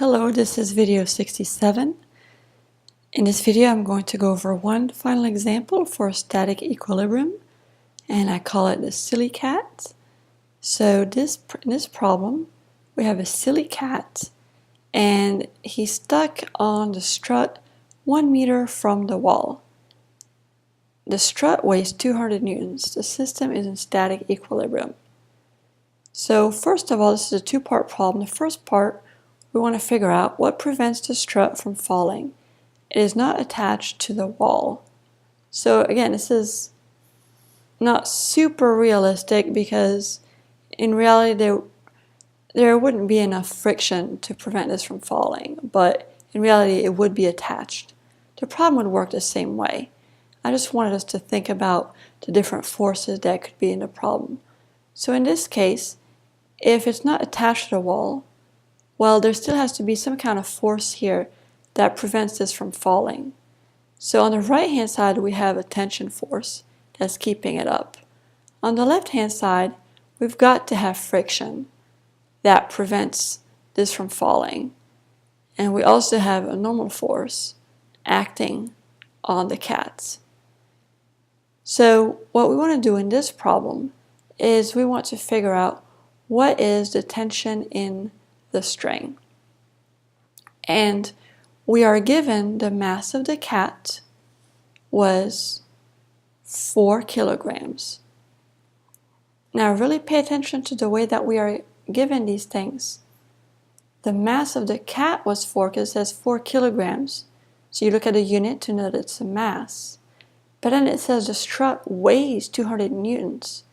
Hello, this is video 67. In this video I'm going to go over one final example for static equilibrium, and I call it the silly cat. So in this problem we have a silly cat and he's stuck on the strut 1 meter from the wall. The strut weighs 200 newtons. The system is in static equilibrium. So first of all, this is a two-part problem. The first part, we want to figure out what prevents the strut from falling. It is not attached to the wall. So again, this is not super realistic because in reality there wouldn't be enough friction to prevent this from falling, but in reality it would be attached. The problem would work the same way. I just wanted us to think about the different forces that could be in the problem. So in this case, if it's not attached to the wall, well, there still has to be some kind of force here that prevents this from falling. So on the right hand side we have a tension force that's keeping it up. On the left hand side we've got to have friction that prevents this from falling. And we also have a normal force acting on the cat. So what we want to do in this problem is we want to figure out what is the tension in the string. And we are given the mass of the cat was 4 kilograms. Now really pay attention to the way that we are given these things. The mass of the cat was 4 because it says 4 kilograms. So you look at a unit to know that it's a mass. But then it says the strut weighs 200 newtons.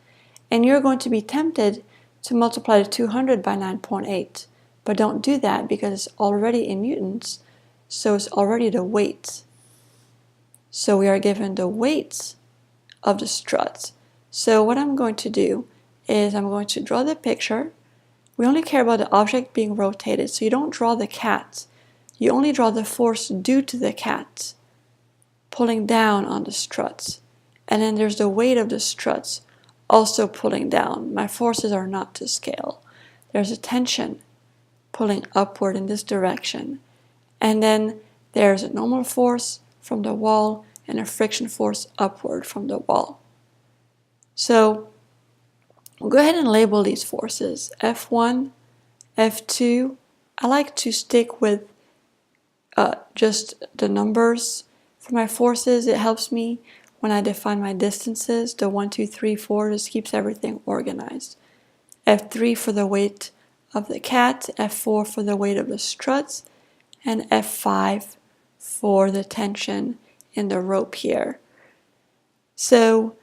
And you're going to be tempted to multiply the 200 by 9.8. But don't do that because it's already in newtons, so it's already the weight. So we are given the weight of the strut. So what I'm going to do is I'm going to draw the picture. We only care about the object being rotated, so you don't draw the cat. You only draw the force due to the cat pulling down on the struts. And then there's the weight of the struts also pulling down. My forces are not to scale. There's a tension pulling upward in this direction. And then there's a normal force from the wall and a friction force upward from the wall. So we'll go ahead and label these forces. F1, F2. I like to stick with just the numbers for my forces. It helps me when I define my distances. The 1, 2, 3, 4 just keeps everything organized. F3 for the weight of the cat, F4 for the weight of the struts, and F5 for the tension in the rope here. So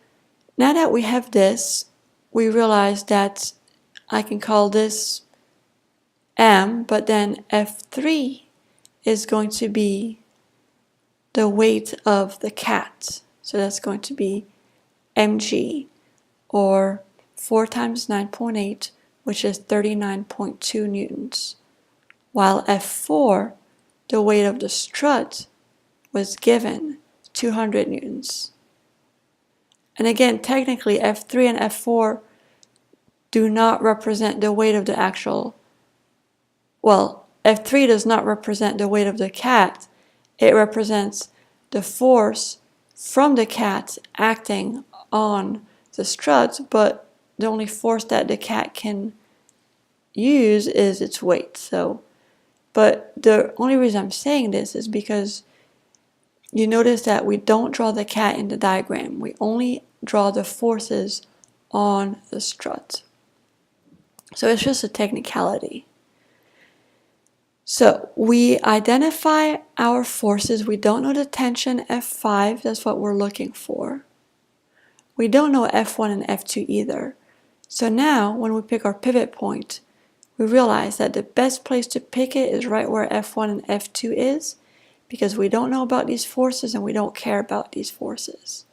now that we have this, we realize that I can call this M, but then F3 is going to be the weight of the cat. So that's going to be mg, or 4 times 9.8, which is 39.2 newtons. While F4, the weight of the strut, was given 200 newtons. And again, technically F3 and F4 do not represent the weight of the actual, well, F3 does not represent the weight of the cat. It represents the force from the cat acting on the struts, but the only force that the cat can use is its weight. So, but the only reason I'm saying this is because you notice that we don't draw the cat in the diagram. We only draw the forces on the strut. So it's just a technicality. So we identify our forces. We don't know the tension F5. That's what we're looking for. We don't know F1 and F2 either. So now when we pick our pivot point, we realize that the best place to pick it is right where F1 and F2 is, because we don't know about these forces and we don't care about these forces.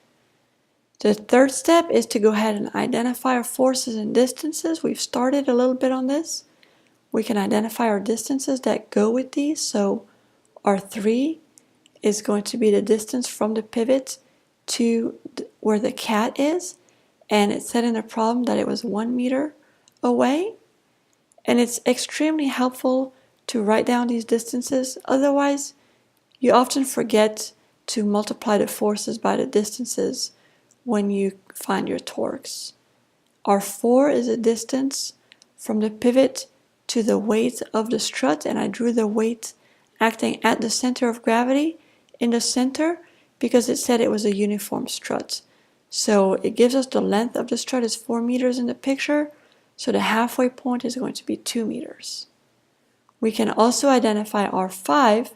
The third step is to go ahead and identify our forces and distances. We've started a little bit on this. We can identify our distances that go with these. So R3 is going to be the distance from the pivot to where the cat is. And it said in the problem that it was 1 meter away. And it's extremely helpful to write down these distances. Otherwise, you often forget to multiply the forces by the distances when you find your torques. R4 is a distance from the pivot to the weight of the strut, and I drew the weight acting at the center of gravity in the center because it said it was a uniform strut. So it gives us the length of the strut is 4 meters in the picture, so the halfway point is going to be 2 meters. We can also identify R5,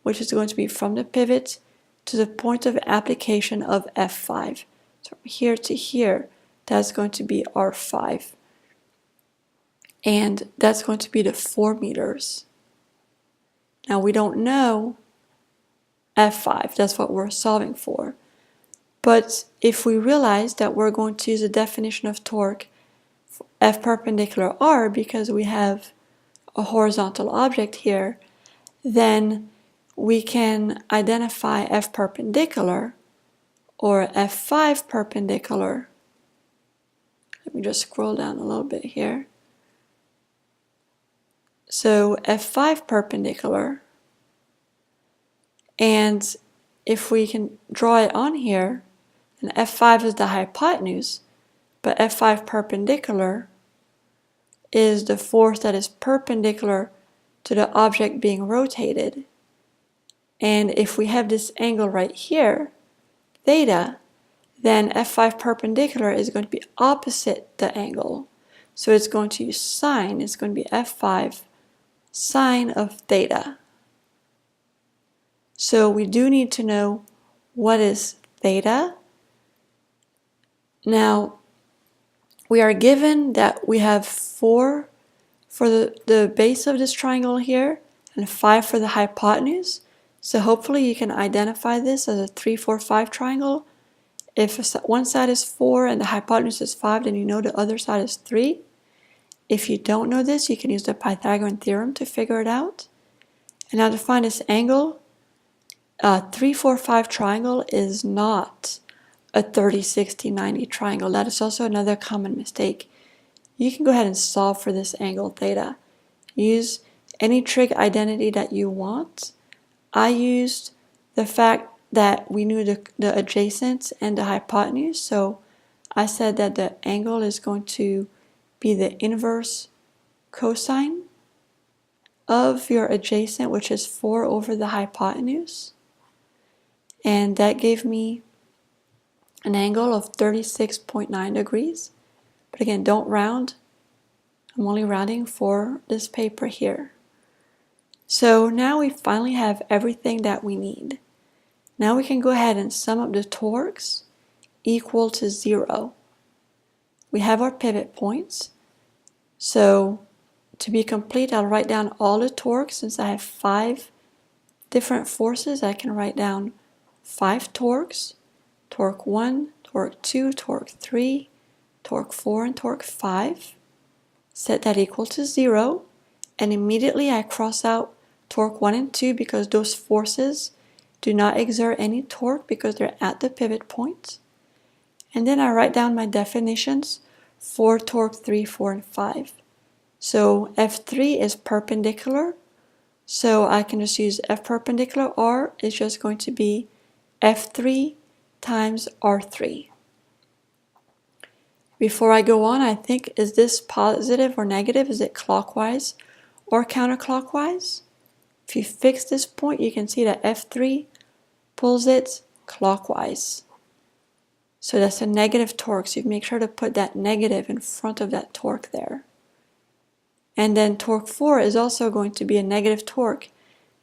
which is going to be from the pivot to the point of application of F5. So from here to here, that's going to be R5. And that's going to be the 4 meters. Now we don't know F5, that's what we're solving for. But if we realize that we're going to use a definition of torque F perpendicular R because we have a horizontal object here, then we can identify F perpendicular or F5 perpendicular. Let me just scroll down a little bit here. So F5 perpendicular, and if we can draw it on here, and F5 is the hypotenuse, but F5 perpendicular is the force that is perpendicular to the object being rotated. And if we have this angle right here, theta, then F5 perpendicular is going to be opposite the angle. So it's going to use sine, it's going to be F5 sine of theta. So we do need to know what is theta. Now, we are given that we have 4 for the base of this triangle here and 5 for the hypotenuse. So hopefully you can identify this as a 3, 4, 5 triangle. If one side is 4 and the hypotenuse is 5, then you know the other side is 3. If you don't know this, you can use the Pythagorean theorem to figure it out. And now to find this angle, a 3, 4, 5 triangle is not a 30, 60, 90 triangle. That is also another common mistake. You can go ahead and solve for this angle theta. Use any trig identity that you want. I used the fact that we knew the adjacent and the hypotenuse, so I said that the angle is going to be the inverse cosine of your adjacent, which is 4 over the hypotenuse. And that gave me an angle of 36.9 degrees. But again, don't round. I'm only rounding for this paper here. So now we finally have everything that we need. Now we can go ahead and sum up the torques equal to 0. We have our pivot points. So to be complete, I'll write down all the torques. Since I have 5 different forces, I can write down 5 torques. Torque 1, torque 2, torque 3, torque 4, and torque 5. Set that equal to 0, and immediately I cross out torque 1 and 2 because those forces do not exert any torque because they're at the pivot point. And then I write down my definitions for torque 3, 4, and 5. So F3 is perpendicular, so I can just use F perpendicular R is just going to be F3 times R3. Before I go on, I think, is this positive or negative? Is it clockwise or counterclockwise? If you fix this point, you can see that F3 pulls it clockwise. So that's a negative torque, so you make sure to put that negative in front of that torque there. And then torque 4 is also going to be a negative torque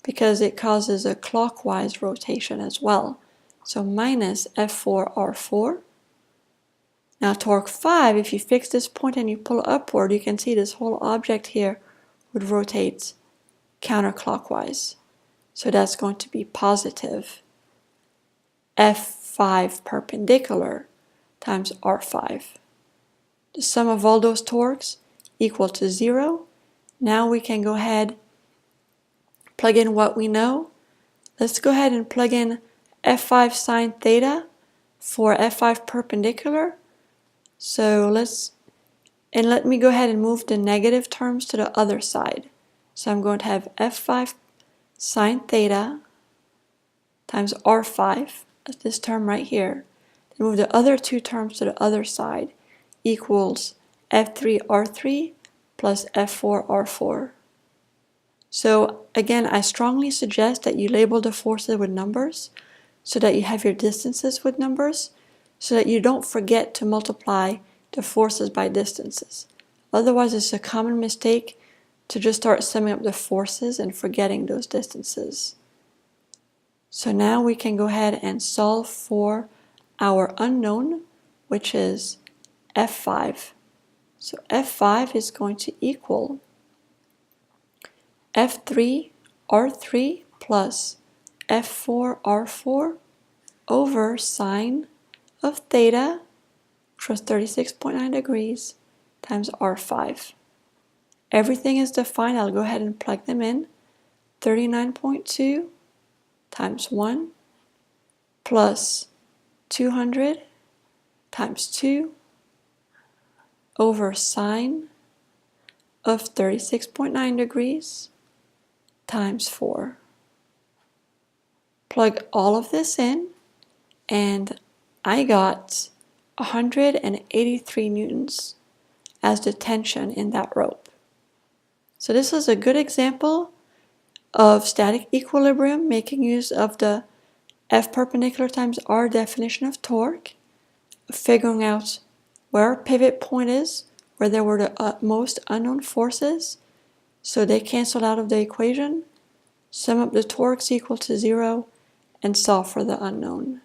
because it causes a clockwise rotation as well. So minus F4R4. Now torque 5, if you fix this point and you pull upward, you can see this whole object here would rotate counterclockwise. So that's going to be positive F5 perpendicular times R5. The sum of all those torques equal to 0. Now we can go ahead, plug in what we know. Let's go ahead and plug in F5 sine theta for F5 perpendicular. So let me go ahead and move the negative terms to the other side. So I'm going to have F5 sine theta times R5, that's this term right here. Then move the other two terms to the other side, equals F3R3 plus F4R4. So again, I strongly suggest that you label the forces with numbers so that you have your distances with numbers, so that you don't forget to multiply the forces by distances. Otherwise, it's a common mistake to just start summing up the forces and forgetting those distances. So now we can go ahead and solve for our unknown, which is F5. So F5 is going to equal F3R3 plus F4R4 over sine of theta, which was 36.9 degrees, times R5. Everything is defined. I'll go ahead and plug them in. 39.2 times 1 plus 200 times 2 over sine of 36.9 degrees times 4. Plug all of this in, and I got 183 newtons as the tension in that rope. So this is a good example of static equilibrium, making use of the F perpendicular times R definition of torque, figuring out where our pivot point is, where there were the most unknown forces, so they cancel out of the equation, sum up the torques equal to 0, and solve for the unknown.